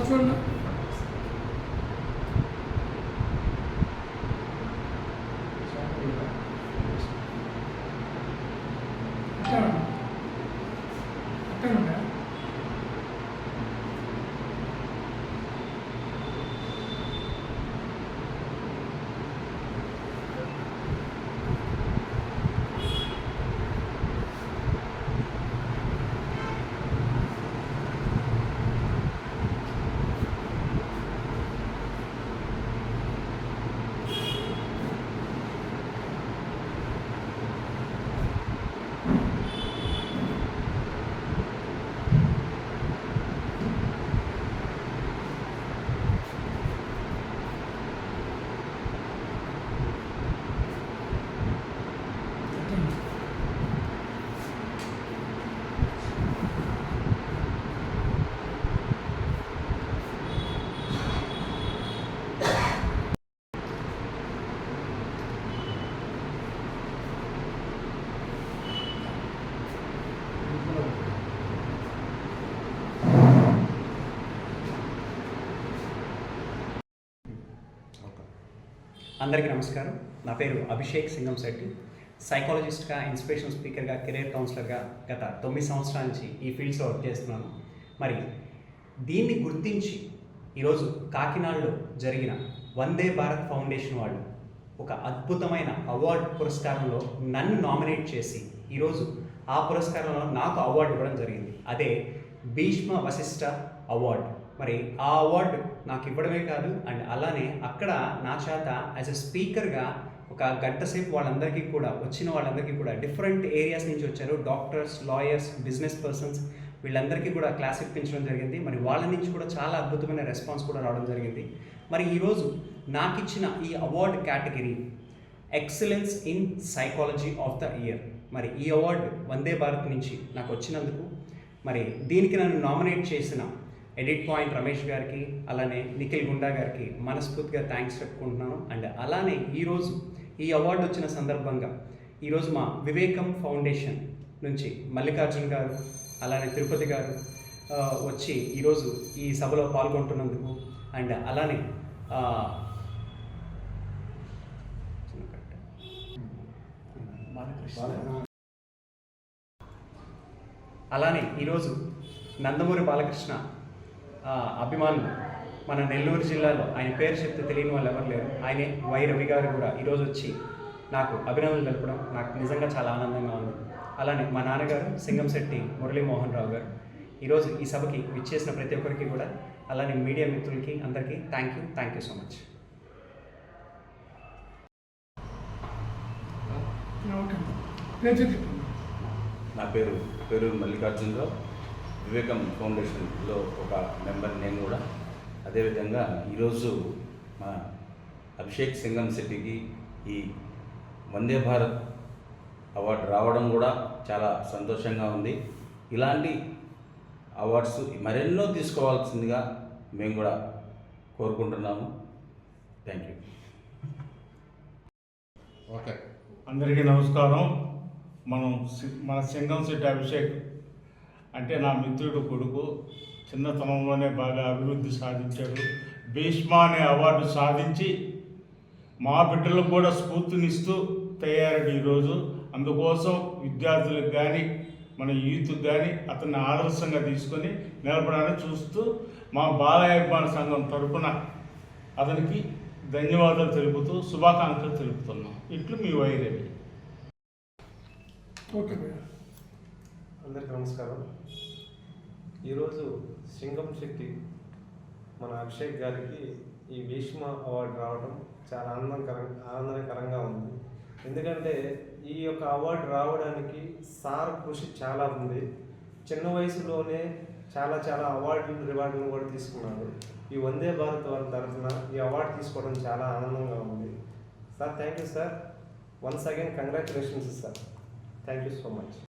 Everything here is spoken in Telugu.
చూడండి అందరికీ నమస్కారం. నా పేరు అభిషేక్ సింగంశెట్టి. సైకాలజిస్ట్గా, ఇన్స్పిరేషనల్ స్పీకర్గా, కెరీర్ కౌన్సిలర్గా గత 9 సంవత్సరాల నుంచి ఈ ఫీల్డ్స్లో వర్క్ చేస్తున్నాను. మరి దీన్ని గుర్తించి ఈరోజు కాకినాడలో జరిగిన వందే భారత్ ఫౌండేషన్ వాళ్ళు ఒక అద్భుతమైన అవార్డు పురస్కారంలో నన్ను నామినేట్ చేసి ఈరోజు ఆ పురస్కారంలో నాకు అవార్డు ఇవ్వడం జరిగింది. అదే భీష్మ వశిష్ఠ అవార్డు. మరి ఆ అవార్డు నాకు ఇవ్వడమే కాదు, అండ్ అలానే అక్కడ నా చేత యాజ్ ఎ స్పీకర్గా ఒక గంట సేపు వాళ్ళందరికీ కూడా వచ్చిన వాళ్ళందరికీ కూడా డిఫరెంట్ ఏరియాస్ నుంచి వచ్చారు. డాక్టర్స్, లాయర్స్, బిజినెస్ పర్సన్స్, వీళ్ళందరికీ కూడా క్లాస్ ఇప్పించడం జరిగింది. మరి వాళ్ళ నుంచి కూడా చాలా అద్భుతమైన రెస్పాన్స్ కూడా రావడం జరిగింది. మరి ఈరోజు నాకు ఇచ్చిన ఈ award category excellence in psychology of the year. మరి ఈ అవార్డు వందే భారత్ నుంచి నాకు వచ్చినందుకు మరి దీనికి నన్ను నామినేట్ చేసిన ఎడిట్ పాయింట్ రమేష్ గారికి, అలానే నిఖిల్ గుండా గారికి మనస్ఫూర్తిగా థ్యాంక్స్ చెప్పుకుంటున్నాను. అండ్ అలానే ఈరోజు ఈ అవార్డు వచ్చిన సందర్భంగా ఈరోజు మా వివేకం ఫౌండేషన్ నుంచి మల్లికార్జున్ గారు, అలానే తిరుపతి గారు వచ్చి ఈరోజు ఈ సభలో పాల్గొంటున్నందుకు, అండ్ అలానే ఈరోజు నందమూరి బాలకృష్ణ అభిమానులు మన నెల్లూరు జిల్లాలో, ఆయన పేరు చెప్తే తెలియని వాళ్ళు ఎవరు లేరు, ఆయనే వై రవి గారు కూడా ఈరోజు వచ్చి నాకు అభినందనలు తెలపడం నాకు నిజంగా చాలా ఆనందంగా ఉంది. అలానే మా నాన్నగారు సింగంశెట్టి మురళీమోహన్ రావు గారు ఈరోజు ఈ సభకి విచ్చేసిన ప్రతి ఒక్కరికి కూడా, అలానే మీడియా మిత్రులకి అందరికీ థ్యాంక్ యూ సో మచ్. నా పేరు మల్లికార్జునరావు. వివేకం ఫౌండేషన్లో ఒక మెంబర్ నేను కూడా. అదేవిధంగా ఈరోజు మా అభిషేక్ సింగంశెట్టికి ఈ వందే భారత్ అవార్డు రావడం కూడా చాలా సంతోషంగా ఉంది. ఇలాంటి అవార్డ్స్ మరెన్నో తీసుకోవాల్సిందిగా మేము కూడా కోరుకుంటున్నాము. Thank you. ఓకే, అందరికీ నమస్కారం. మన సింగంశెట్టి అభిషేక్ అంటే నా మిత్రుడు కొడుకు. చిన్నతనంలోనే బాగా అభివృద్ధి సాధించాడు. భీష్మ అనే అవార్డు సాధించి మా బిడ్డలకు కూడా స్ఫూర్తినిస్తూ తయారడు ఈరోజు. అందుకోసం విద్యార్థులకు కానీ మన యూత్కి కానీ అతన్ని ఆదర్శంగా తీసుకొని నిలబడాలని చూస్తూ మా బాలయాభిమాన సంఘం తరఫున అతనికి ధన్యవాదాలు తెలుపుతూ శుభాకాంక్షలు తెలుపుతున్నాం. ఇట్లు మీ వైరవి. ఓకే, అందరికీ నమస్కారం. ఈరోజు సింగంశెట్టి మన అభిషేక్ గారికి ఈ భీష్మ అవార్డు రావడం చాలా ఆనందకరంగా ఉంది. ఎందుకంటే ఈ యొక్క అవార్డు రావడానికి సార్ కృషి చాలా ఉంది. చిన్న వయసులోనే చాలా అవార్డులు రివార్డులను కూడా తీసుకున్నారు. ఈ వందే భారత్ వారి తరఫున ఈ అవార్డు తీసుకోవడం చాలా ఆనందంగా ఉంది. Sir, thank you sir. Once again congratulations sir. Thank you so much.